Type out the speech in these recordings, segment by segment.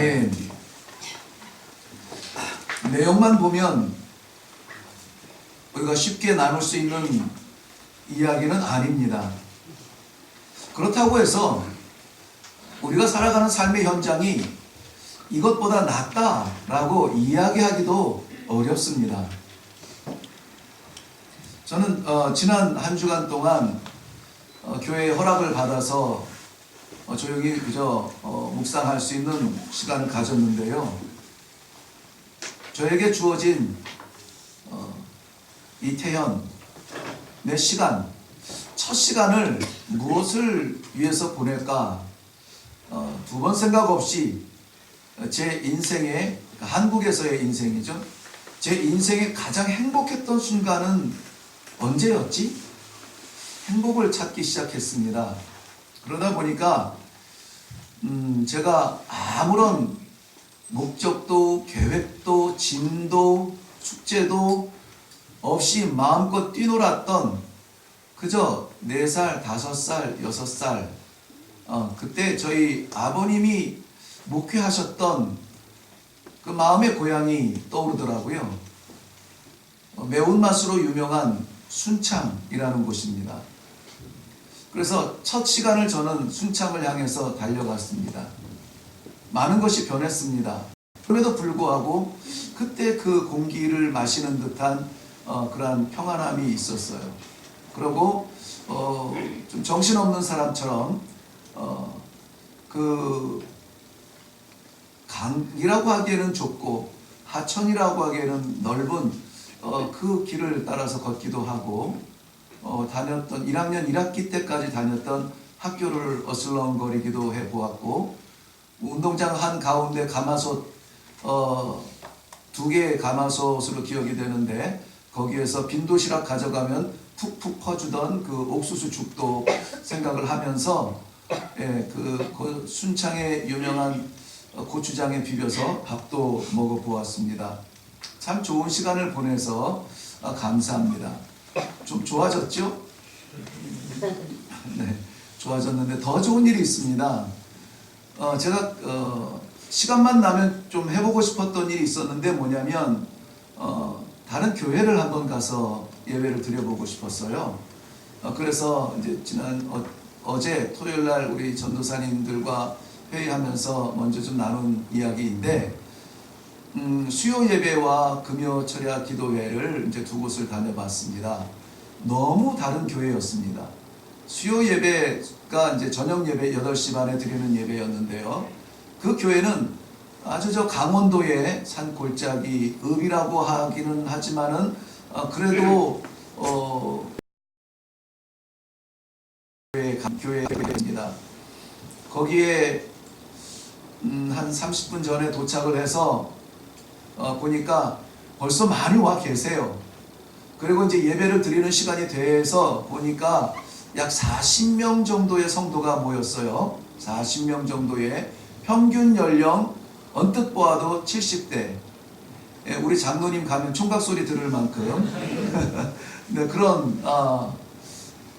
아멘. 내용만 보면 우리가 쉽게 나눌 수 있는 이야기는 아닙니다. 그렇다고 해서 우리가 살아가는 삶의 현장이 이것보다 낫다라고 이야기하기도 어렵습니다. 저는 지난 한 주간 동안 교회의 허락을 받아서 조용히 그저 묵상할 수 있는 시간을 가졌는데요. 저에게 주어진 이 태연, 내 시간, 첫 시간을 무엇을 위해서 보낼까? 두 번 생각 없이 제 인생의, 한국에서의 인생이죠. 제 인생의 가장 행복했던 순간은 언제였지? 행복을 찾기 시작했습니다. 그러다 보니까 제가 아무런 목적도 계획도 짐도 숙제도 없이 마음껏 뛰놀았던 그저 4살, 5살, 6살 그때 저희 아버님이 목회하셨던 그 마음의 고향이 떠오르더라고요. 매운맛으로 유명한 순창이라는 곳입니다. 그래서 첫 시간을 저는 순창을 향해서 달려갔습니다. 많은 것이 변했습니다. 그럼에도 불구하고 그때 그 공기를 마시는 듯한 그러한 평안함이 있었어요. 그리고 좀 정신없는 사람처럼 그 강이라고 하기에는 좁고 하천이라고 하기에는 넓은 그 길을 따라서 걷기도 하고 다녔던 1학년 1학기 때까지 다녔던 학교를 어슬렁거리기도 해보았고 운동장 한가운데 가마솥 2개의 가마솥으로 기억이 되는데 거기에서 빈도시락 가져가면 푹푹 퍼주던 그 옥수수 죽도 생각을 하면서 그 순창의 유명한 고추장에 비벼서 밥도 먹어보았습니다. 참 좋은 시간을 보내서 감사합니다. 좀 좋아졌죠? 네, 좋아졌는데 더 좋은 일이 있습니다. 제가 시간만 나면 좀 해보고 싶었던 일이 있었는데 뭐냐면 다른 교회를 한번 가서 예배를 드려보고 싶었어요. 그래서 이제 어제 토요일 날 우리 전도사님들과 회의하면서 먼저 좀 나눈 이야기인데 수요 예배와 금요 철야 기도회를 이제 2곳을 다녀봤습니다. 너무 다른 교회였습니다. 수요 예배가 이제 저녁 예배 8시 반에 드리는 예배였는데요. 그 교회는 아주 저 강원도의 산 골짜기 읍이라고 하기는 하지만은 그래도 교회입니다. 거기에 한 30분 전에 도착을 해서 보니까 벌써 많이 와 계세요. 그리고 이제 예배를 드리는 시간이 돼서 보니까 약 40명 정도의 성도가 모였어요. 40명 정도의 평균 연령 언뜻 보아도 70대. 우리 장로님 가면 총각 소리 들을 만큼 네, 그런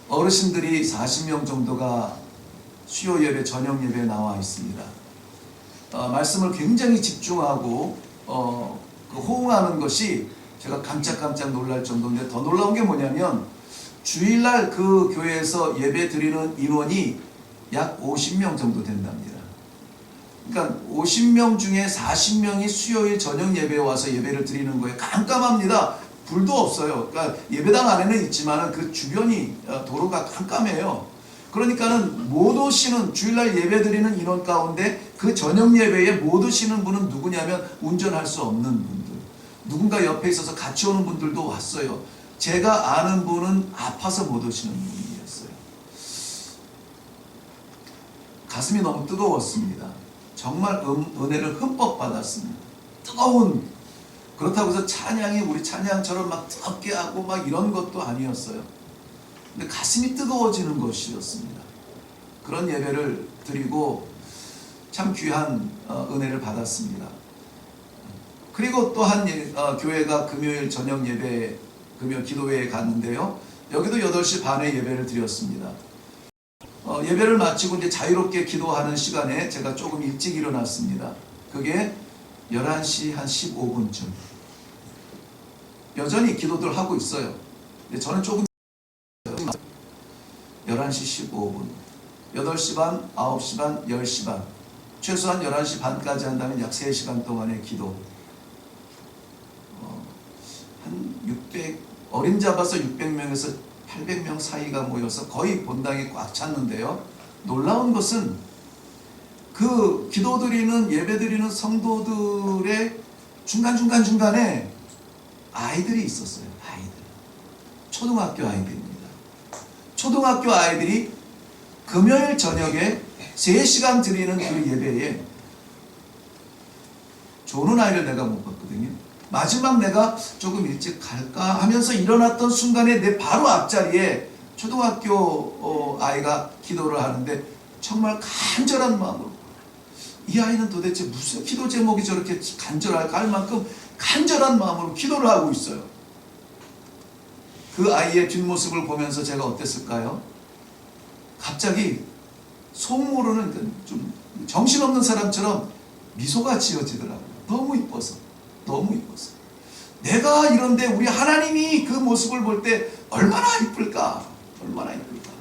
어르신들이 40명 정도가 수요 예배, 저녁 예배에 나와 있습니다. 말씀을 굉장히 집중하고 그 호응하는 것이 제가 깜짝깜짝 놀랄 정도인데 더 놀라운 게 뭐냐면 주일날 그 교회에서 예배 드리는 인원이 약 50명 정도 된답니다. 그러니까 50명 중에 40명이 수요일 저녁 예배에 와서 예배를 드리는 거예요. 깜깜합니다. 불도 없어요. 그러니까 예배당 안에는 있지만 그 주변이 도로가 깜깜해요. 그러니까는 못 오시는 주일날 예배 드리는 인원 가운데 그 저녁 예배에 못 오시는 분은 누구냐면 운전할 수 없는 분들, 누군가 옆에 있어서 같이 오는 분들도 왔어요. 제가 아는 분은 아파서 못 오시는 분이었어요. 가슴이 너무 뜨거웠습니다. 정말 은혜를 흠뻑 받았습니다. 뜨거운, 그렇다고 해서 찬양이 우리 찬양처럼 막 뜨겁게 하고 막 이런 것도 아니었어요. 근데 가슴이 뜨거워지는 것이었습니다. 그런 예배를 드리고 참 귀한 은혜를 받았습니다. 그리고 또 한 교회가 금요일 저녁 예배, 금요 기도회에 갔는데요. 여기도 8시 반에 예배를 드렸습니다. 예배를 마치고 이제 자유롭게 기도하는 시간에 제가 조금 일찍 일어났습니다. 그게 11시 한 15분쯤. 여전히 기도들 하고 있어요. 근데 저는 조금 11시 15분, 8시 반, 9시 반, 10시 반, 최소한 11시 반까지 한다면 약 3시간 동안의 기도. 한 600, 어림잡아서 600명에서 800명 사이가 모여서 거의 본당이 꽉 찼는데요. 놀라운 것은 그 기도드리는, 예배드리는 성도들의 중간에 아이들이 있었어요. 아이들. 초등학교 아이들입니다. 초등학교 아이들이 금요일 저녁에 3시간 드리는 그 예배에 조는 아이를 내가 못 봤거든요. 마지막 내가 조금 일찍 갈까 하면서 일어났던 순간에 내 바로 앞자리에 초등학교 아이가 기도를 하는데 정말 간절한 마음으로, 이 아이는 도대체 무슨 기도 제목이 저렇게 간절할까 할 만큼 간절한 마음으로 기도를 하고 있어요. 그 아이의 뒷모습을 보면서 제가 어땠을까요? 갑자기 속 모르는 좀 정신없는 사람처럼 미소가 지어지더라고요. 너무 이뻐서. 너무 이뻤어요. 내가 이런데 우리 하나님이 그 모습을 볼 때 얼마나 이쁠까? 얼마나 이쁠까?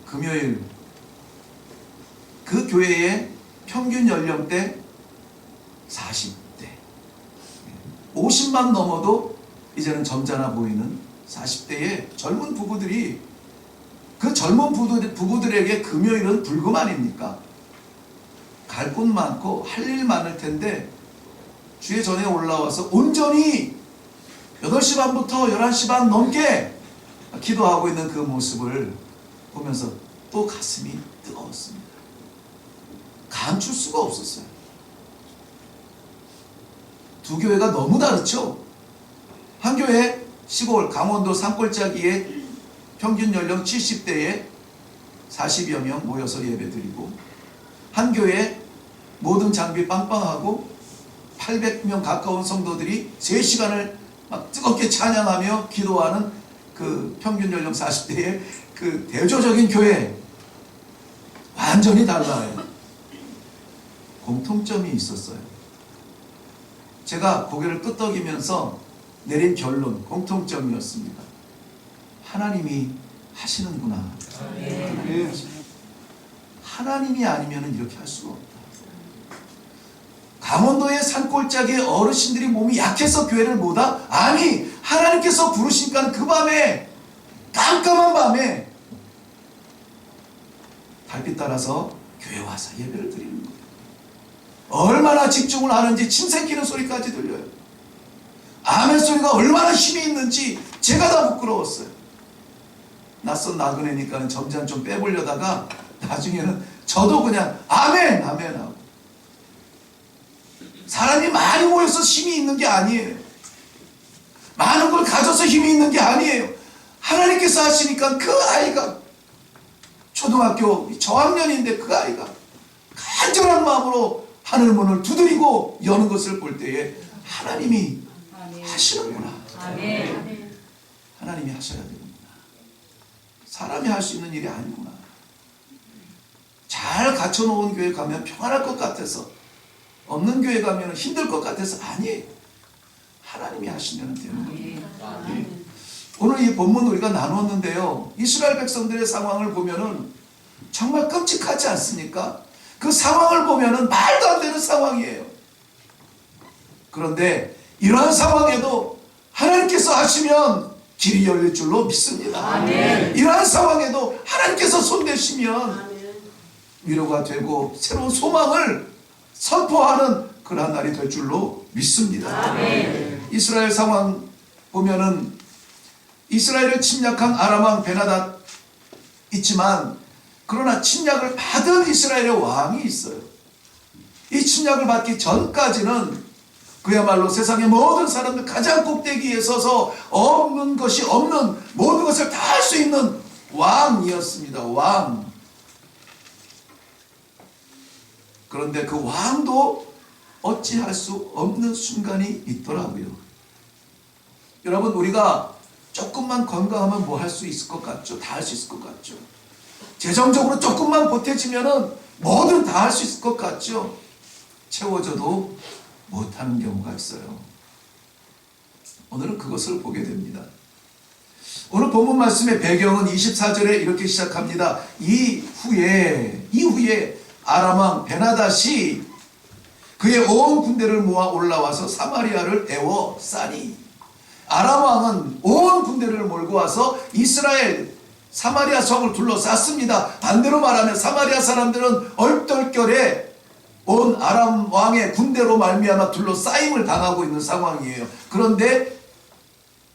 금요일 그 교회의 평균 연령대 40대, 50만 넘어도 이제는 점잖아 보이는 40대의 젊은 부부들이, 그 젊은 부부들에게 금요일은 불금 아닙니까? 갈 곳 많고 할 일 많을 텐데 주의 전에 올라와서 온전히 8시 반부터 11시 반 넘게 기도하고 있는 그 모습을 보면서 또 가슴이 뜨거웠습니다. 감출 수가 없었어요. 두 교회가 너무 다르죠. 한 교회 시골 강원도 산골짜기에 평균 연령 70대에 40여 명 모여서 예배드리고, 한 교회 모든 장비 빵빵하고 800명 가까운 성도들이 3시간을 막 뜨겁게 찬양하며 기도하는 그 평균 연령 40대의 그 대조적인 교회, 완전히 달라요. 공통점이 있었어요. 제가 고개를 끄덕이면서 내린 결론, 공통점이었습니다. 하나님이 하시는구나. 하나님이 아니면 이렇게 할 수가 없다. 강원도의 산골짜기에 어르신들이 몸이 약해서 교회를 못 와? 아니, 하나님께서 부르시니까 그 밤에, 깜깜한 밤에 달빛 따라서 교회 와서 예배를 드리는 거예요. 얼마나 집중을 하는지 침 새끼는 소리까지 들려요. 아멘 소리가 얼마나 힘이 있는지 제가 다 부끄러웠어요. 낯선 나그네니까 점잖 좀 빼보려다가 나중에는 저도 그냥 아멘 아멘 하고. 사람이 많이 모여서 힘이 있는 게 아니에요. 많은 걸 가져서 힘이 있는 게 아니에요. 하나님께서 하시니까 그 아이가 초등학교 저학년인데 그 아이가 간절한 마음으로 하늘 문을 두드리고 여는 것을 볼 때에 하나님이 하시는구나. 하나님이 하셔야 되는구나. 사람이 할 수 있는 일이 아니구나. 잘 갖춰놓은 교회 가면 평안할 것 같아서, 없는 교회 가면 힘들 것 같아서 아니에요. 하나님이 하시면 되는 겁니다. 예. 오늘 이 본문 우리가 나누었는데요, 이스라엘 백성들의 상황을 보면은 정말 끔찍하지 않습니까? 그 상황을 보면은 말도 안 되는 상황이에요. 그런데 이러한 상황에도 하나님께서 하시면 길이 열릴 줄로 믿습니다. 아멘. 이러한 상황에도 하나님께서 손대시면 위로가 되고 새로운 소망을 선포하는 그러한 날이 될 줄로 믿습니다. 아멘. 이스라엘 상황 보면은 이스라엘을 침략한 아람왕 베나닷 있지만, 그러나 침략을 받은 이스라엘의 왕이 있어요. 이 침략을 받기 전까지는 그야말로 세상의 모든 사람들 가장 꼭대기에 서서 없는 것이 없는 모든 것을 다 할 수 있는 왕이었습니다. 왕. 그런데 그 왕도 어찌할 수 없는 순간이 있더라고요. 여러분, 우리가 조금만 건강하면 뭐 할 수 있을 것 같죠? 다 할 수 있을 것 같죠? 재정적으로 조금만 보태지면은 뭐든 다 할 수 있을 것 같죠. 채워져도 못하는 경우가 있어요. 오늘은 그것을 보게 됩니다. 오늘 본문 말씀의 배경은 24절에 이렇게 시작합니다. 이후에 아람 왕 베나닷이 그의 온 군대를 모아 올라와서 사마리아를 에워싸니, 아람 왕은 온 군대를 몰고 와서 이스라엘 사마리아 성을 둘러쌌습니다. 반대로 말하면 사마리아 사람들은 얼떨결에 온 아람 왕의 군대로 말미암아 둘러싸임을 당하고 있는 상황이에요. 그런데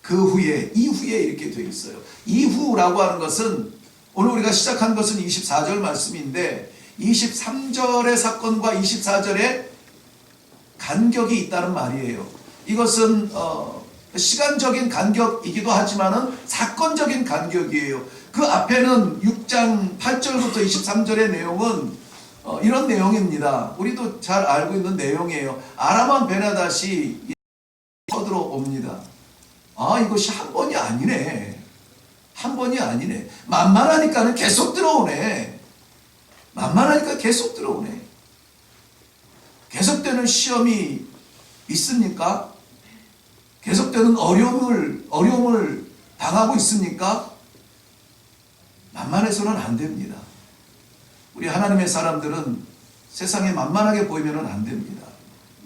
이후에 이렇게 되어 있어요. 이후라고 하는 것은 오늘 우리가 시작한 것은 24절 말씀인데 23절의 사건과 24절에 간격이 있다는 말이에요. 이것은 시간적인 간격이기도 하지만은 사건적인 간격이에요. 그 앞에는 6장 8절부터 23절의 내용은 이런 내용입니다. 우리도 잘 알고 있는 내용이에요. 아람 왕 베나닷이 쳐들어옵니다. 아, 이것이 한 번이 아니네. 한 번이 아니네. 만만하니까는 계속 들어오네. 만만하니까 계속 들어오네. 계속되는 시험이 있습니까? 계속되는 어려움을 당하고 있습니까? 만만해서는 안 됩니다. 우리 하나님의 사람들은 세상에 만만하게 보이면 안 됩니다.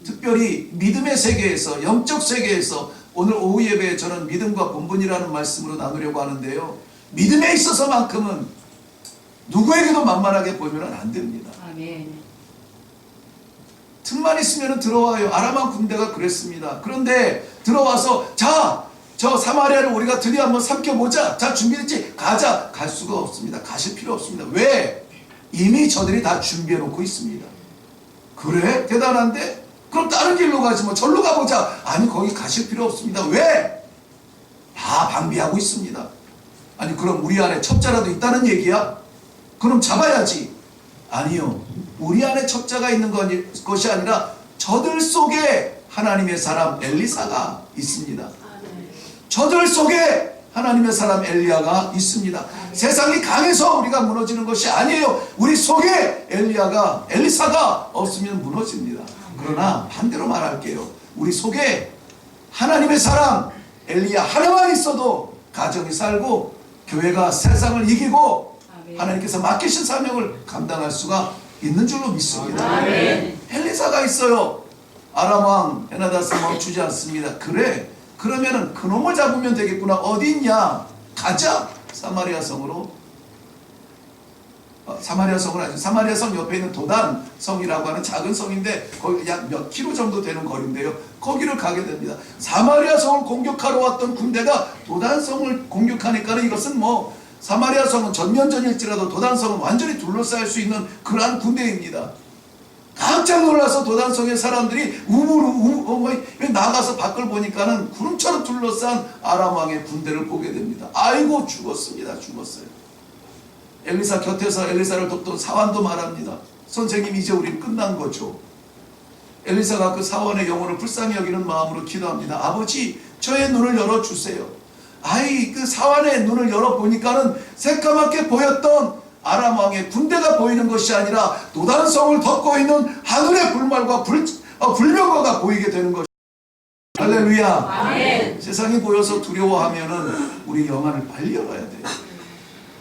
특별히 믿음의 세계에서, 영적 세계에서 오늘 오후 예배에 저는 믿음과 본분이라는 말씀으로 나누려고 하는데요. 믿음에 있어서만큼은 누구에게도 만만하게 보이면 안 됩니다. 아멘. 틈만 있으면 들어와요. 아람 왕 군대가 그랬습니다. 그런데 들어와서 저 사마리아를 우리가 드디어 한번 삼켜보자. 자, 준비됐지? 가자. 갈 수가 없습니다. 가실 필요 없습니다. 왜? 이미 저들이 다 준비해놓고 있습니다. 그래? 대단한데? 그럼 다른 길로 가지 뭐. 절로 가보자. 아니, 거기 가실 필요 없습니다. 왜? 다 방비하고 있습니다. 아니, 그럼 우리 안에 첩자라도 있다는 얘기야? 그럼 잡아야지. 아니요. 우리 안에 첩자가 있는 것이 아니라 저들 속에 하나님의 사람 엘리사가 있습니다. 저들 속에 하나님의 사람 엘리야가 있습니다. 세상이 강해서 우리가 무너지는 것이 아니에요. 우리 속에 엘리사가 없으면 무너집니다. 그러나 반대로 말할게요. 우리 속에 하나님의 사람 엘리야 하나만 있어도 가정이 살고 교회가 세상을 이기고 하나님께서 맡기신 사명을 감당할 수가 있는 줄로 믿습니다. 엘리사가 있어요. 아람 왕 베나닷은 멈추지 않습니다. 그래, 그러면은 그놈을 잡으면 되겠구나. 어디 있냐? 가자. 사마리아 성으로. 사마리아 성은 아니죠. 사마리아 성 옆에 있는 도단 성이라고 하는 작은 성인데 거기 약 몇 킬로 정도 되는 거리인데요. 거기를 가게 됩니다. 사마리아 성을 공격하러 왔던 군대가 도단 성을 공격하니까는 이것은 뭐 사마리아 성은 전면전일지라도 도단 성은 완전히 둘러싸일 수 있는 그러한 군대입니다. 깜짝 놀라서 도단성의 사람들이 나가서 밖을 보니까는 구름처럼 둘러싼 아람 왕의 군대를 보게 됩니다. 아이고, 죽었습니다. 죽었어요. 엘리사 곁에서 엘리사를 돕던 사환도 말합니다. 선생님, 이제 우린 끝난 거죠. 엘리사가 그 사환의 영혼을 불쌍히 여기는 마음으로 기도합니다. 아버지, 저의 눈을 열어주세요. 그 사환의 눈을 열어보니까는 새까맣게 보였던 아람 왕의 군대가 보이는 것이 아니라 도단성을 덮고 있는 하늘의 불말과 불병거가 보이게 되는 것입니다. 할렐루야. 아멘. 세상이 보여서 두려워하면은 우리 영안을 빨리 열어야 돼요.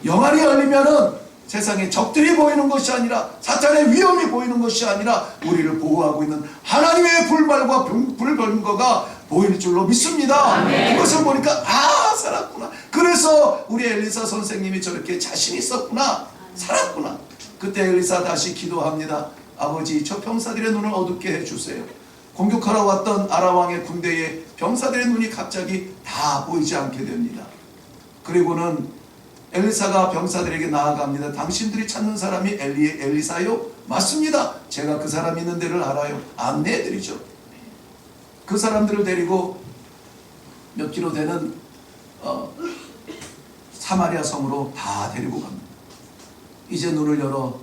영안이 열리면은 세상에 적들이 보이는 것이 아니라 사탄의 위험이 보이는 것이 아니라 우리를 보호하고 있는 하나님의 불말과 불병거가 보이는 줄로 믿습니다. 아멘. 그것을 보니까 살았구나. 그래서 우리 엘리사 선생님이 저렇게 자신 있었구나. 살았구나. 그때 엘리사 다시 기도합니다. 아버지, 저 병사들의 눈을 어둡게 해주세요. 공격하러 왔던 아람 왕의 군대에 병사들의 눈이 갑자기 다 보이지 않게 됩니다. 그리고는 엘리사가 병사들에게 나아갑니다. 당신들이 찾는 사람이 엘리사요? 맞습니다. 제가 그 사람이 있는 데를 알아요. 안내해드리죠. 그 사람들을 데리고 몇 킬로 되는 사마리아 성으로 다 데리고 갑니다. 이제 눈을 열어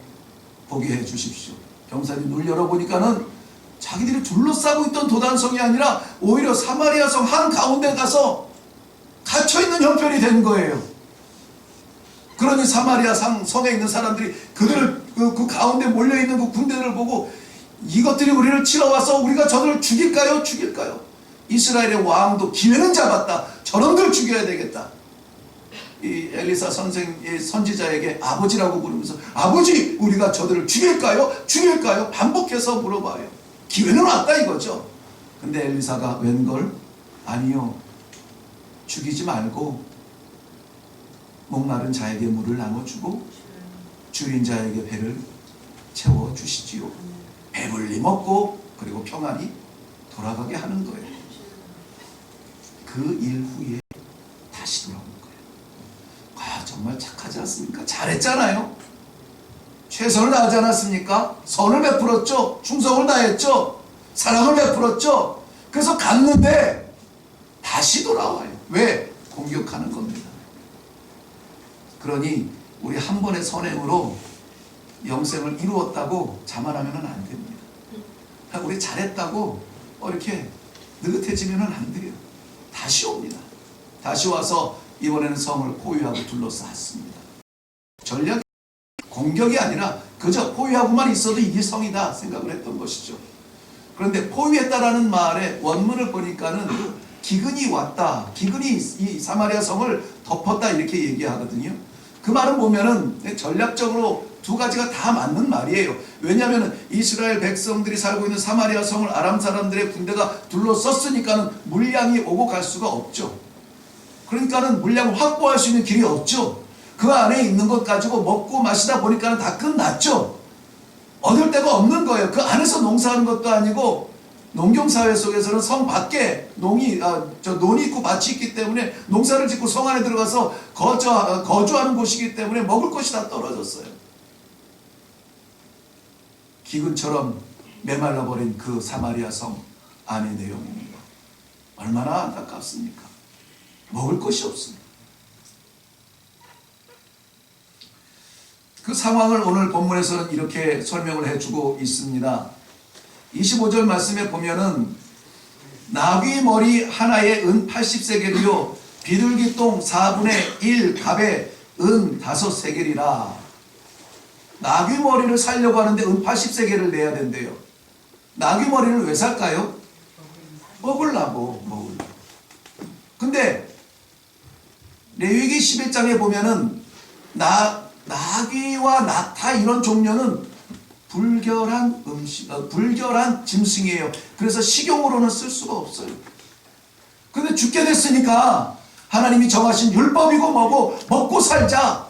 보게 해 주십시오. 병사들이 눈을 열어보니까는 자기들이 둘러싸고 있던 도단성이 아니라 오히려 사마리아 성 한가운데 가서 갇혀있는 형편이 된 거예요. 그러니 사마리아 성에 있는 사람들이 그들을 그 가운데 몰려있는 그 군대들을 보고 이것들이 우리를 치러 와서 우리가 저들을 죽일까요? 죽일까요? 이스라엘의 왕도 기회는 잡았다. 저놈들 죽여야 되겠다. 이 엘리사 선지자에게 아버지라고 부르면서 아버지 우리가 저들을 죽일까요? 죽일까요? 반복해서 물어봐요. 기회는 왔다 이거죠. 근데 엘리사가 웬걸? 아니요. 죽이지 말고 목마른 자에게 물을 나눠주고 줄인 자에게 배를 채워주시지요. 배불리 먹고 그리고 평안히 돌아가게 하는 거예요. 그 일 후에 다시 돌아오는 거예요. 아, 정말 착하지 않습니까? 잘했잖아요. 최선을 다하지 않았습니까? 선을 베풀었죠. 충성을 다했죠. 사랑을 베풀었죠. 그래서 갔는데 다시 돌아와요. 왜? 공격하는 겁니다. 그러니 우리 한 번의 선행으로 영생을 이루었다고 자만하면 안 됩니다. 우리 잘했다고 이렇게 느긋해지면 안 돼요. 다시 옵니다. 다시 와서 이번에는 성을 포위하고 둘러쌌습니다. 전략 공격이 아니라 그저 포위하고만 있어도 이게 성이다 생각을 했던 것이죠. 그런데 포위했다라는 말의 원문을 보니까는 기근이 왔다. 기근이 이 사마리아 성을 덮었다 이렇게 얘기하거든요. 그 말은 보면은 전략적으로 두 가지가 다 맞는 말이에요. 왜냐하면 이스라엘 백성들이 살고 있는 사마리아 성을 아람 사람들의 군대가 둘러섰으니까는 물량이 오고 갈 수가 없죠. 그러니까는 물량을 확보할 수 있는 길이 없죠. 그 안에 있는 것 가지고 먹고 마시다 보니까는 다 끝났죠. 얻을 데가 없는 거예요. 그 안에서 농사하는 것도 아니고 농경사회 속에서는 성 밖에 논이 있고 밭이 있기 때문에 농사를 짓고 성 안에 들어가서 거주하는 곳이기 때문에 먹을 것이 다 떨어졌어요. 기근처럼 메말라버린 그 사마리아 성 안의 내용입니다. 얼마나 안타깝습니까? 먹을 것이 없습니다. 그 상황을 오늘 본문에서는 이렇게 설명을 해주고 있습니다. 25절 말씀에 보면은 나귀 머리 하나에 은 80세겔이요 비둘기 똥 4분의 1 갑에 은 5세겔이라. 나귀 머리를 살려고 하는데 은 80세겔을 내야 된대요. 나귀 머리를 왜 살까요? 먹으려고. 근데 레위기 11장에 보면은 나귀와 낙타 이런 종류는 불결한 불결한 짐승이에요. 그래서 식용으로는 쓸 수가 없어요. 근데 죽게 됐으니까 하나님이 정하신 율법이고 뭐고 먹고 살자.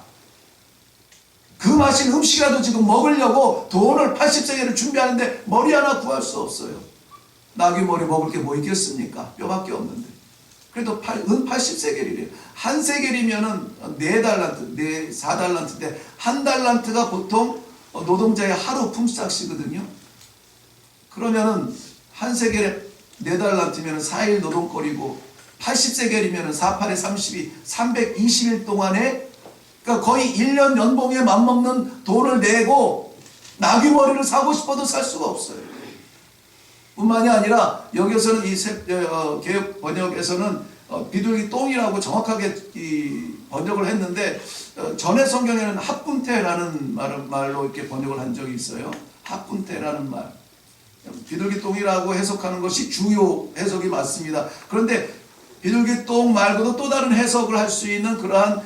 그 마신 음식이라도 지금 먹으려고 돈을 80세겔을 준비하는데 머리 하나 구할 수 없어요. 나귀 머리 먹을 게 뭐 있겠습니까? 뼈밖에 없는데. 그래도 은 80세겔이래요. 한 세겔이면은 4달란트인데 한 달란트가 보통 노동자의 하루 품삯이거든요. 그러면은 한 세겔에 4달란트면 4일 노동거리고 80세겔이면 4, 8에 32, 320일 동안에 그러니까 거의 1년 연봉에 맞먹는 돈을 내고 나귀 머리를 사고 싶어도 살 수가 없어요. 뿐만이 아니라 여기서는 이 개역 번역에서는 비둘기 똥이라고 정확하게 번역을 했는데 전에 성경에는 합군태라는 말로 이렇게 번역을 한 적이 있어요. 합군태라는 말. 비둘기 똥이라고 해석하는 것이 주요 해석이 맞습니다. 그런데 비둘기 똥 말고도 또 다른 해석을 할 수 있는 그러한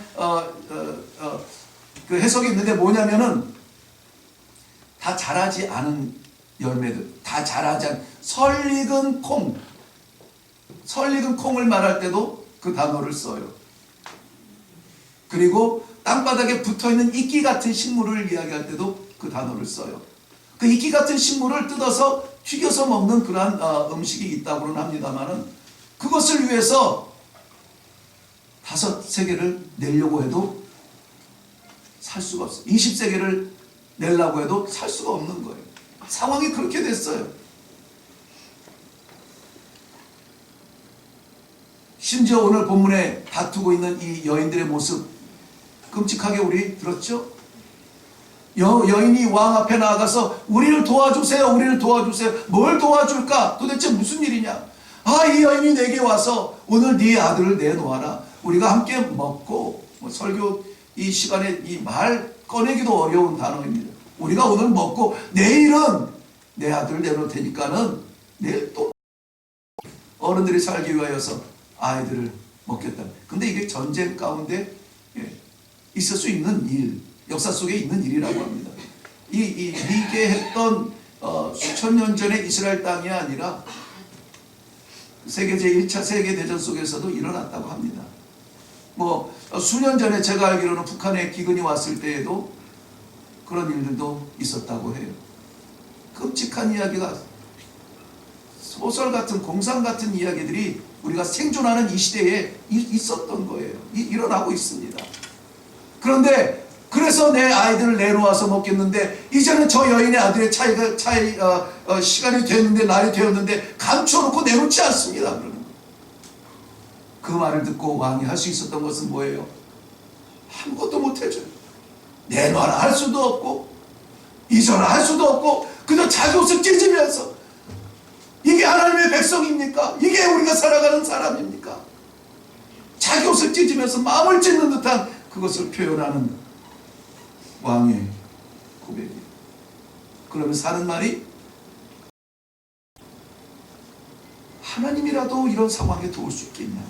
그 해석이 있는데 뭐냐면은 다 자라지 않은 열매들, 다 자라지 않은 설익은 콩, 설익은 콩을 말할 때도 그 단어를 써요. 그리고 땅바닥에 붙어있는 이끼 같은 식물을 이야기할 때도 그 단어를 써요. 그 이끼 같은 식물을 뜯어서 튀겨서 먹는 그러한 음식이 있다고는 합니다만은 그것을 위해서 5세겔을 내려고 해도 살 수가 없어요. 20세겔을 내려고 해도 살 수가 없는 거예요. 상황이 그렇게 됐어요. 심지어 오늘 본문에 다투고 있는 이 여인들의 모습 끔찍하게 우리 들었죠? 여인이 왕 앞에 나아가서 우리를 도와주세요. 우리를 도와주세요. 뭘 도와줄까? 도대체 무슨 일이냐? 이 여인이 내게 와서 오늘 네 아들을 내놓아라. 우리가 함께 먹고 설교 이 시간에 이 말 꺼내기도 어려운 단어입니다. 우리가 오늘 먹고 내일은 내 아들 내놓을 테니까는 내일 또 어른들이 살기 위하여서 아이들을 먹겠다. 근데 이게 전쟁 가운데 있을 수 있는 일, 역사 속에 있는 일이라고 합니다. 이게 했던 수천 년 전에 이스라엘 땅이 아니라 세계 제1차 세계대전 속에서도 일어났다고 합니다. 뭐 수년 전에 제가 알기로는 북한에 기근이 왔을 때에도 그런 일들도 있었다고 해요. 끔찍한 이야기가, 소설 같은, 공상 같은 이야기들이 우리가 생존하는 이 시대에 있었던 거예요. 일어나고 있습니다. 그런데 그래서 내 아이들을 내놓아서 먹겠는데 이제는 저 여인의 아들의 시간이 됐는데, 날이 되었는데 감춰놓고 내놓지 않습니다. 그러는 거예요. 그 말을 듣고 왕이 할 수 있었던 것은 뭐예요? 아무것도 못해줘요. 내놔라 할 수도 없고 잊어라 할 수도 없고 그저 자기 옷을 찢으면서, 이게 하나님의 백성입니까? 이게 우리가 살아가는 사람입니까? 자기 옷을 찢으면서 마음을 찢는 듯한 그것을 표현하는 왕의 고백이에요. 그러면서 하는 말이, 하나님이라도 이런 상황에 도울 수 있겠냐?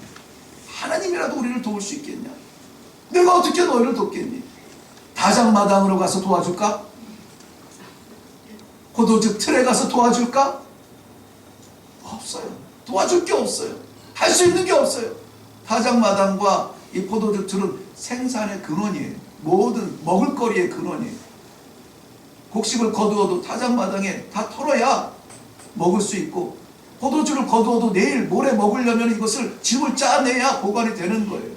하나님이라도 우리를 도울 수 있겠냐? 내가 어떻게 너희를 돕겠니? 다장마당으로 가서 도와줄까? 포도즙 틀에 가서 도와줄까? 없어요. 도와줄 게 없어요. 할 수 있는 게 없어요. 다장마당과 이 포도즙 틀은 생산의 근원이에요. 모든 먹을거리의 근원이에요. 곡식을 거두어도 다장마당에 다 털어야 먹을 수 있고, 포도주를 거두어도 내일 모레 먹으려면 이것을 짐을 짜내야 보관이 되는 거예요.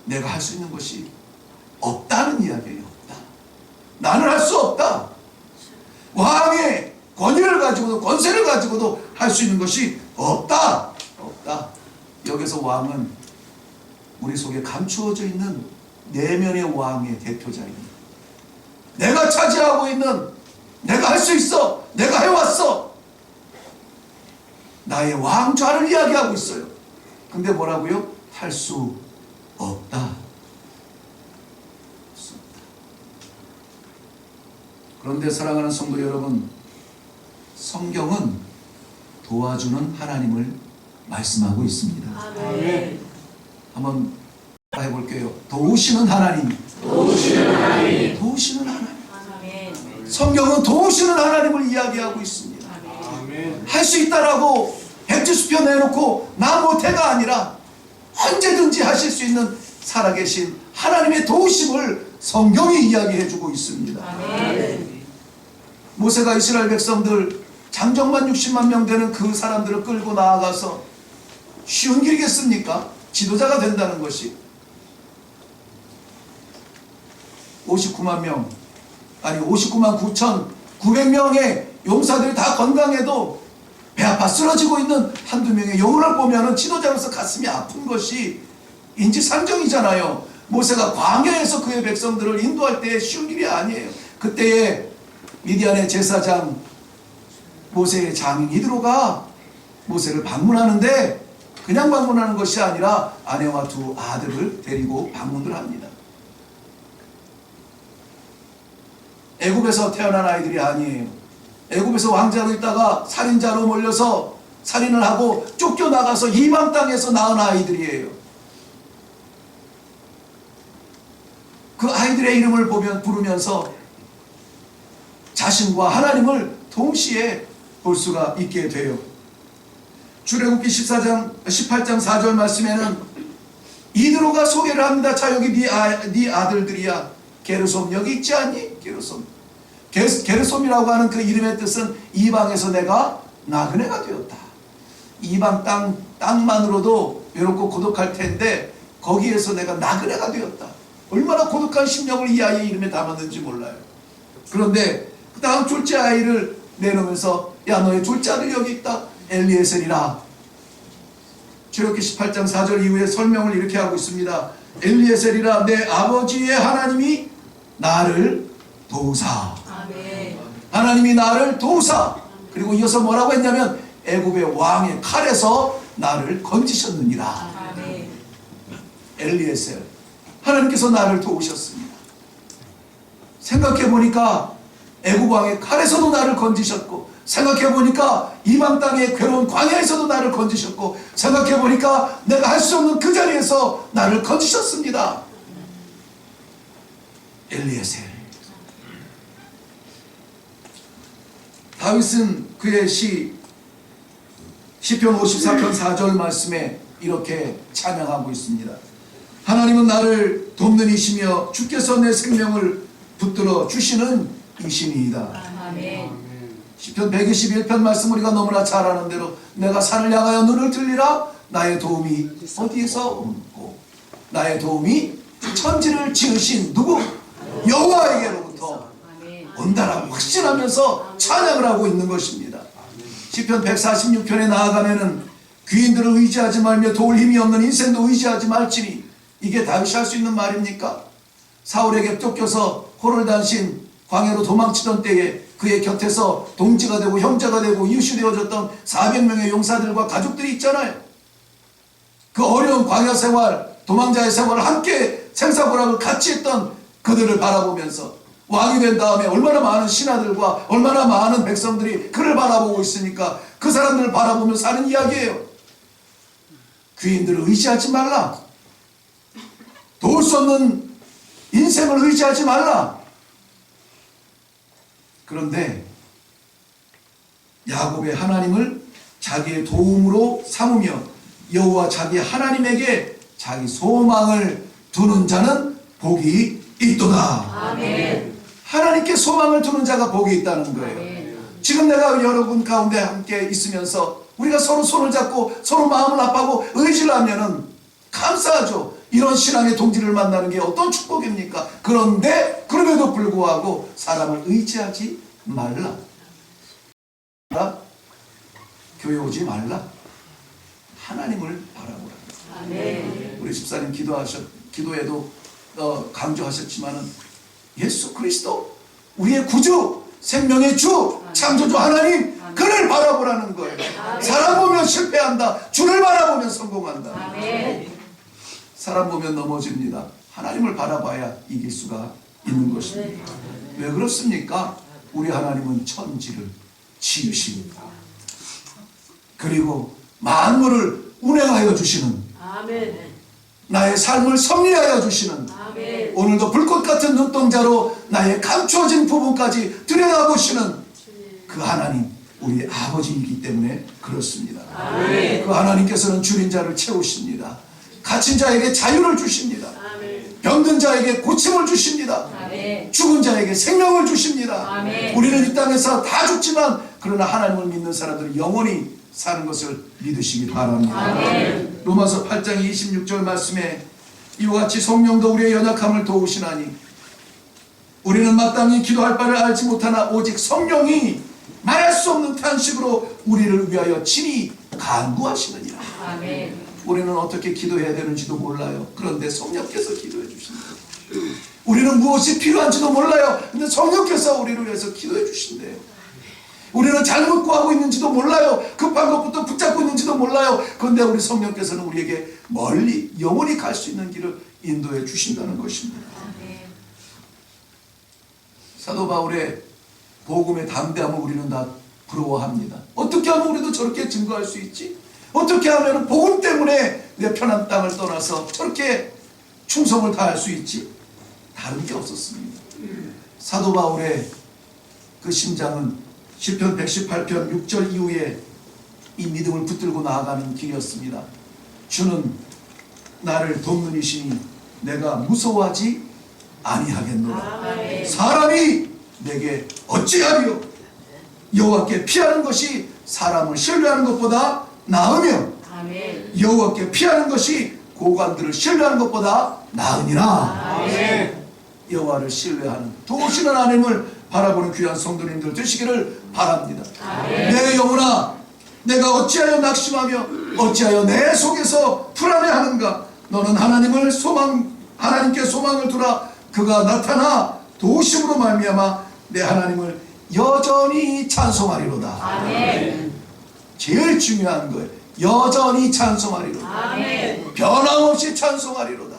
내가 할 수 있는 것이 없다는 이야기예요. 없다. 나는 할 수 없다. 왕의 권위를 가지고도, 권세를 가지고도 할 수 있는 것이 없다. 없다. 여기서 왕은 우리 속에 감추어져 있는 내면의 왕의 대표자입니다. 내가 차지하고 있는, 내가 할 수 있어, 내가 해왔어, 나의 왕좌를 이야기하고 있어요. 근데 뭐라고요? 할 수 없다. 그런데 사랑하는 성도 여러분, 성경은 도와주는 하나님을 말씀하고 있습니다. 아멘. 한번 해볼게요. 도우시는 하나님. 도우시는 하나님. 도우시는 하나님. 아멘. 성경은 도우시는 하나님을 이야기하고 있습니다. 아멘. 할 수 있다라고 백지수표 내놓고 나 못해가 아니라 언제든지 하실 수 있는 살아계신 하나님의 도우심을 성경이 이야기해주고 있습니다. 아멘. 모세가 이스라엘 백성들 장정만 60만 명 되는 그 사람들을 끌고 나아가서, 쉬운 길이겠습니까? 지도자가 된다는 것이. 59만 명, 아니 59만 9,900명의 용사들이 다 건강해도 배 아파 쓰러지고 있는 한두 명의 영혼을 보면은 지도자로서 가슴이 아픈 것이 인지상정이잖아요. 모세가 광야에서 그의 백성들을 인도할 때 쉬운 일이 아니에요. 그때에 미디안의 제사장 모세의 장인 이드로가 모세를 방문하는데, 그냥 방문하는 것이 아니라 아내와 두 아들을 데리고 방문을 합니다. 애굽에서 태어난 아이들이 아니에요. 애굽에서 왕자로 있다가 살인자로 몰려서 살인을 하고 쫓겨나가서 이방 땅에서 낳은 아이들이에요. 그 아이들의 이름을 부르면서 자신과 하나님을 동시에 볼 수가 있게 돼요. 출애굽기 18장 4절 말씀에는 이드로가 소개를 합니다. 자, 여기 네 아들들이야. 게르솜 여기 있지 않니? 게르솜이라고 하는 그 이름의 뜻은 이방에서 내가 나그네가 되었다. 이방 땅만으로도 외롭고 고독할 텐데 거기에서 내가 나그네가 되었다. 얼마나 고독한 심령을 이 아이의 이름에 담았는지 몰라요. 그런데 그 다음 둘째 아이를 내놓으면서, 야, 너의 둘째 아들 여기 있다. 엘리에셀이라. 출애굽기 18장 4절 이후에 설명을 이렇게 하고 있습니다. 엘리에셀이라, 내 아버지의 하나님이 나를 도우사. 아멘. 하나님이 나를 도우사. 그리고 이어서 뭐라고 했냐면 애굽의 왕의 칼에서 나를 건지셨느니라. 아멘. 엘리에셀, 하나님께서 나를 도우셨습니다. 생각해보니까 애굽 왕의 칼에서도 나를 건지셨고, 생각해보니까 이방 땅의 괴로운 광야에서도 나를 건지셨고, 생각해보니까 내가 할 수 없는 그 자리에서 나를 건지셨습니다. 엘리에셀. 다윗은 그의 시편 54편 4절 말씀에 이렇게 찬양하고 있습니다. 하나님은 나를 돕는 이시며 주께서 내 생명을 붙들어 주시는 이신이이다. 아멘. 시편 121편 말씀 우리가 너무나 잘 아는 대로 내가 산을 향하여 눈을 들리라 나의 도움이 어디에서 온고 나의 도움이 천지를 지으신 누구? 여호와에게로부터 아멘. 온다라고 확신하면서 찬양을 하고 있는 것입니다. 시편 146편에 나아가면은 귀인들을 의지하지 말며 도울 힘이 없는 인생도 의지하지 말지니, 이게 다윗이 할 수 있는 말입니까? 사울에게 쫓겨서 호를 단신 광야로 도망치던 때에 그의 곁에서 동지가 되고 형제가 되고 이웃이 되어졌던 400명의 용사들과 가족들이 있잖아요. 그 어려운 광야 생활, 도망자의 생활을 함께 생사고락을 같이 했던 그들을 바라보면서 왕이 된 다음에 얼마나 많은 신하들과 얼마나 많은 백성들이 그를 바라보고 있으니까 그 사람들을 바라보면서 하는 이야기예요. 귀인들을 의지하지 말라. 도울 수 없는 인생을 의지하지 말라. 그런데 야곱의 하나님을 자기의 도움으로 삼으며 여호와 자기 하나님에게 자기 소망을 두는 자는 복이 있도다. 아멘. 하나님께 소망을 두는 자가 복이 있다는 거예요. 아멘. 지금 내가 여러분 가운데 함께 있으면서 우리가 서로 손을 잡고 서로 마음을 합하고 의지를 하면은 감사하죠. 이런 신앙의 동지를 만나는 게 어떤 축복입니까? 그런데 그럼에도 불구하고 사람을 의지하지 말라. 교회 오지 말라. 하나님을 바라보라. 아멘. 우리 집사님 기도에도 강조하셨지만은 예수 그리스도 우리의 구주, 생명의 주, 창조주 하나님, 그를 바라보라는 거예요. 사람 보면 실패한다. 주를 바라보면 성공한다. 아멘. 사람 보면 넘어집니다. 하나님을 바라봐야 이길 수가 있는 것입니다. 왜 그렇습니까? 우리 하나님은 천지를 지으십니다. 그리고 만물을 운행하여 주시는, 아멘. 나의 삶을 섭리하여 주시는, 아멘. 오늘도 불꽃 같은 눈동자로 나의 감추어진 부분까지 들여다보시는 그 하나님, 우리 아버지이기 때문에 그렇습니다. 아멘. 그 하나님께서는 줄인 자를 채우십니다. 갇힌 자에게 자유를 주십니다. 아멘. 병든 자에게 고침을 주십니다. 아멘. 죽은 자에게 생명을 주십니다. 아멘. 우리는 이 땅에서 다 죽지만 그러나 하나님을 믿는 사람들은 영원히 사는 것을 믿으시기 바랍니다. 아멘. 로마서 8장 26절 말씀에 이와 같이 성령도 우리의 연약함을 도우시나니 우리는 마땅히 기도할 바를 알지 못하나 오직 성령이 말할 수 없는 탄식으로 우리를 위하여 친히 간구하시느니라. 아멘. 우리는 어떻게 기도해야 되는지도 몰라요. 그런데 성령께서 기도해 주신다. 우리는 무엇이 필요한지도 몰라요. 근데 성령께서 우리를 위해서 기도해 주신대요. 우리는 잘못 구하고 있는지도 몰라요. 급한 것부터 붙잡고 있는지도 몰라요. 그런데 우리 성령께서는 우리에게 멀리 영원히 갈 수 있는 길을 인도해 주신다는 것입니다. 아멘. 사도 바울의 복음의 담대함을 우리는 다 부러워합니다. 어떻게 하면 우리도 저렇게 증거할 수 있지? 어떻게 하면 복음 때문에 내 편한 땅을 떠나서 저렇게 충성을 다할 수 있지? 다른 게 없었습니다. 사도 바울의 그 심장은 시편 118편 6절 이후에 이 믿음을 붙들고 나아가는 길이었습니다. 주는 나를 돕는 이시니 내가 무서워하지 아니하겠노라. 아멘. 사람이 내게 어찌하리요? 여호와께 피하는 것이 사람을 신뢰하는 것보다 나으며 아멘. 여호와께 피하는 것이 고관들을 신뢰하는 것보다 나으니라. 아멘. 여호와를 신뢰하는 도우시는 하나님을 바라보는 귀한 성도님들 되시기를 바랍니다. 아멘. 내 영혼아, 내가 어찌하여 낙심하며 어찌하여 내 속에서 불안해하는가? 너는 하나님께 소망을 두라. 그가 나타나 도우심으로 말미암아 내 하나님을 여전히 찬송하리로다. 아멘. 제일 중요한 거예요. 여전히 찬송하리로다. 아멘. 변함없이 찬송하리로다.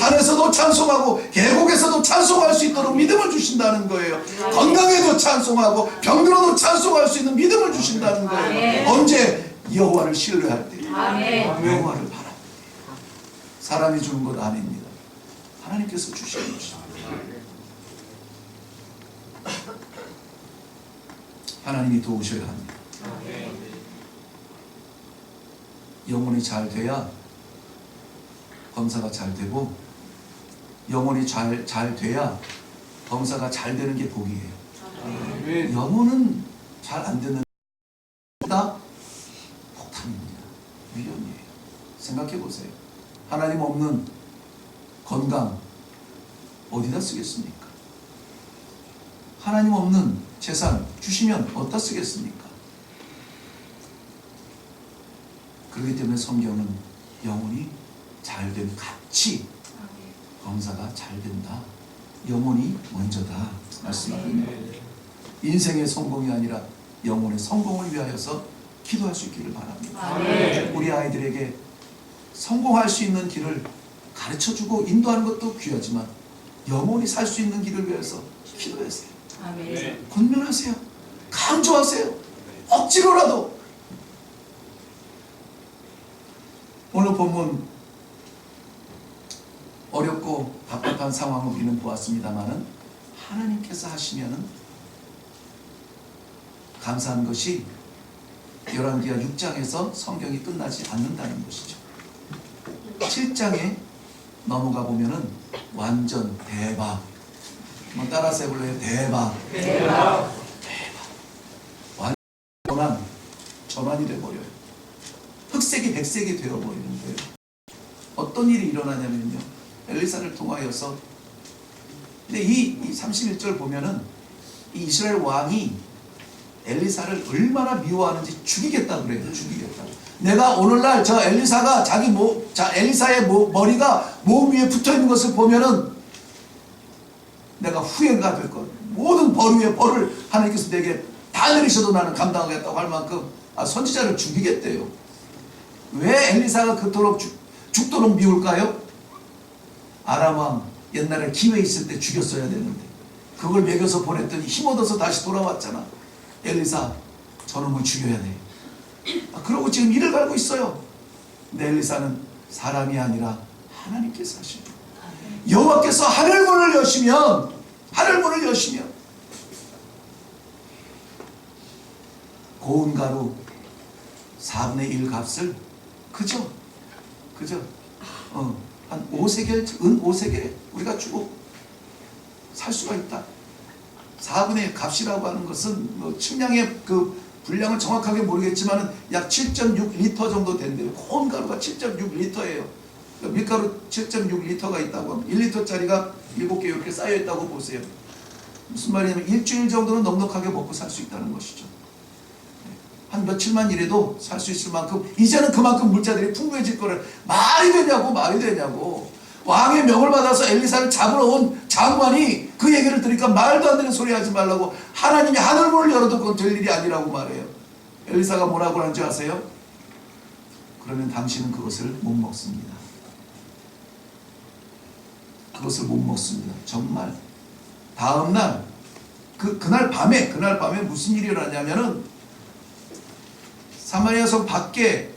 산에서도 찬송하고 계곡에서도 찬송할 수 있도록 믿음을 주신다는 거예요. 건강에도 찬송하고 병들어도 찬송할 수 있는 믿음을 주신다는 거예요. 언제? 여호와를 신뢰할 때, 여호와를 바랍니다. 사람이 주는 것 아닙니다. 하나님께서 주시는 것입니다. 하나님이 도우셔야 합니다. 영혼이 잘 돼야 범사가 잘 되고, 영혼이 잘 돼야 범사가 잘 되는 게 복이에요. 영혼은 잘 안 되는 다 폭탄입니다. 위험이에요. 생각해 보세요. 하나님 없는 건강 어디다 쓰겠습니까? 하나님 없는 재산 주시면 어디다 쓰겠습니까? 그렇기 때문에 성경은 영혼이 잘됨 같이 범사가 잘 된다. 영혼이 먼저다 말씀합니다. 인생의 성공이 아니라 영혼의 성공을 위하여서 기도할 수 있기를 바랍니다. 우리 아이들에게 성공할 수 있는 길을 가르쳐주고 인도하는 것도 귀하지만 영혼이 살 수 있는 길을 위해서 기도하세요. 권면하세요. 강조하세요. 억지로라도. 오늘 본문 어렵고 답답한 상황을 우리는 보았습니다마는 하나님께서 하시면은 감사한 것이 열왕기하 6장에서 성경이 끝나지 않는다는 것이죠. 7장에 넘어가 보면은 완전 대박. 한번 따라서 해볼래요? 대박. 완전 전환이 돼버려요. 흑색이 백색이 되어버리는 거예요. 어떤 일이 일어나냐면요, 엘리사를 통하여서, 근데 이 31절 보면은 이 이스라엘 왕이 엘리사를 얼마나 미워하는지 죽이겠다 그래요. 죽이겠다. 내가 오늘날 저 엘리사가 엘리사의 머리가 몸 위에 붙어 있는 것을 보면은 내가 후회가 될 것. 모든 벌 위에 벌을 하나님께서 내게 다 내리셔도 나는 감당하겠다고 할 만큼 선지자를 죽이겠대요. 왜 엘리사가 그토록 죽도록 미울까요? 아람 왕 옛날에 기회 있을 때 죽였어야 되는데 그걸 먹여서 보냈더니 힘 얻어서 다시 돌아왔잖아. 엘리사 저놈을 죽여야 돼. 그러고 지금 이를 갈고 있어요. 근데 엘리사는 사람이 아니라 하나님께서 하십니다. 여호와께서 하늘문을 여시면 고운 가루 4분의 1 값을 그저 한 5세겔, 은 5세겔에 우리가 주고 살 수가 있다. 4분의 1 값이라고 하는 것은 뭐 측량의 그 분량을 정확하게 모르겠지만 약 7.6리터 정도 된대요. 고운 가루가 7.6리터예요. 밀가루 7.6리터가 있다고 하면 1리터짜리가 7개 이렇게 쌓여있다고 보세요. 무슨 말이냐면 일주일 정도는 넉넉하게 먹고 살 수 있다는 것이죠. 한 며칠만 일해도 살 수 있을 만큼 이제는 그만큼 물자들이 풍부해질 거를 말이 되냐고. 왕의 명을 받아서 엘리사를 잡으러 온 장관이 그 얘기를 들으니까 말도 안 되는 소리 하지 말라고 하나님이 하늘문을 열어도 그건 될 일이 아니라고 말해요. 엘리사가 뭐라고 하는지 아세요? 그러면 당신은 그것을 못 먹습니다. 그것을 못 먹습니다. 정말 다음날 그날 밤에 무슨 일이 일어나냐면은 사마리아 성 밖에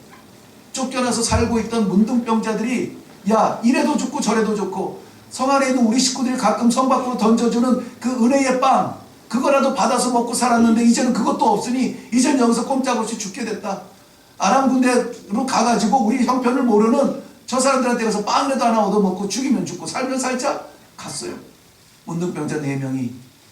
쫓겨나서 살고 있던 문둥병자들이 야 이래도 좋고 저래도 좋고 성 안에 있는 우리 식구들이 가끔 성 밖으로 던져주는 그 은혜의 빵 그거라도 받아서 먹고 살았는데 이제는 그것도 없으니 이제는 여기서 꼼짝없이 죽게 됐다. 아람 군대로 가가지고 우리 형편을 모르는 저 사람들한테 가서 빵이라도 하나 얻어먹고 죽이면 죽고 살면 살자 갔어요. 문둥병자 4명이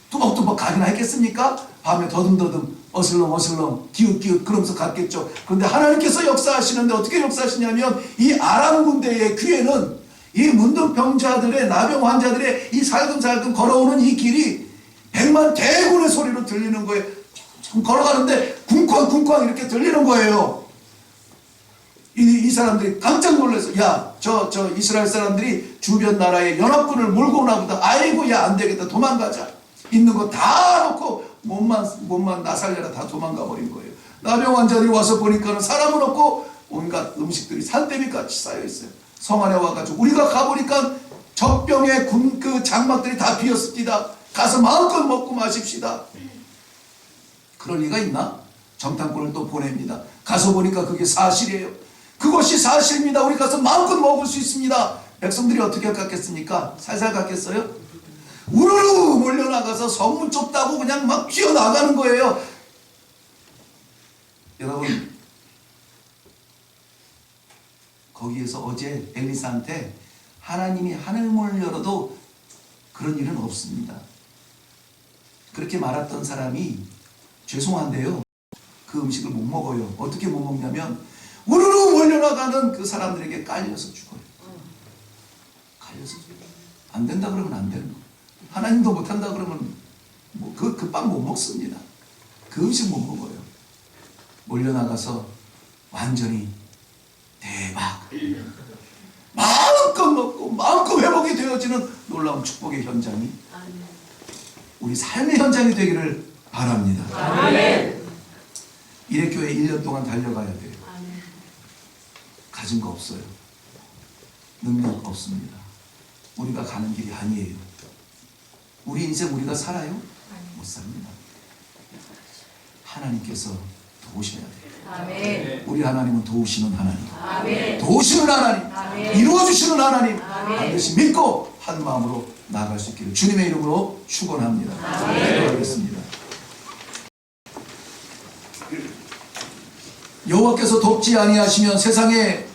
뚜벅뚜벅 가기나 했겠습니까? 밤에 더듬더듬 어슬렁어슬렁 기웃기웃 그러면서 갔겠죠. 그런데 하나님께서 역사하시는데 어떻게 역사하시냐면 이 아람 군대의 귀에는 이 문둥병자들의 나병 환자들의 이 살금살금 걸어오는 이 길이 100만 대군의 소리로 들리는 거예요. 좀 걸어가는데 쿵쾅쿵쾅 이렇게 들리는 거예요. 이 사람들이 깜짝 놀라서 야 저 이스라엘 사람들이 주변 나라의 연합군을 몰고 오나 보다. 아이고 야 안 되겠다 도망가자. 있는 거 다 놓고 몸만 나살려라 다 도망가 버린 거예요. 나병 환자들이 와서 보니까는 사람은 없고 온갖 음식들이 산더미같이 쌓여 있어요. 성 안에 와가지고 우리가 가보니까 젖병에 군 그 장막들이 다 비었습니다. 가서 마음껏 먹고 마십시다. 그럴 리가 있나? 정탐꾼을 또 보냅니다. 가서 보니까 그게 사실이에요. 그것이 사실입니다. 우리 가서 마음껏 먹을 수 있습니다. 백성들이 어떻게 갔겠습니까? 살살 갔겠어요? 우르르 몰려나가서 성문 좁다고 그냥 막 기어나가는 거예요. 여러분, 거기에서 어제 엘리사한테 하나님이 하늘문을 열어도 그런 일은 없습니다. 그렇게 말했던 사람이 죄송한데요, 그 음식을 못 먹어요. 어떻게 못 먹냐면 우르르 몰려나가는 그 사람들에게 깔려서 죽어요. 깔려서 죽어요. 안 된다 그러면 안 되는 거예요. 하나님도 못한다 그러면 뭐 그 빵 못 먹습니다. 그 음식 못 먹어요. 몰려나가서 완전히 대박, 마음껏 먹고 마음껏 회복이 되어지는 놀라운 축복의 현장이 우리 삶의 현장이 되기를 바랍니다. 아멘. 이래교회 1년 동안 달려가야 돼요. 가진 거 없어요. 능력 없습니다. 우리가 가는 길이 아니에요. 우리 인생 우리가 살아요? 못 삽니다. 하나님께서 도우셔야 돼요. 아멘. 우리 하나님은 도우시는 하나님, 아멘. 도우시는 하나님, 아멘. 이루어주시는 하나님, 아멘. 반드시 믿고 한 마음으로 나아갈 수 있기를 주님의 이름으로 축원합니다. 기도하겠습니다. 여호와께서 돕지 아니하시면 세상에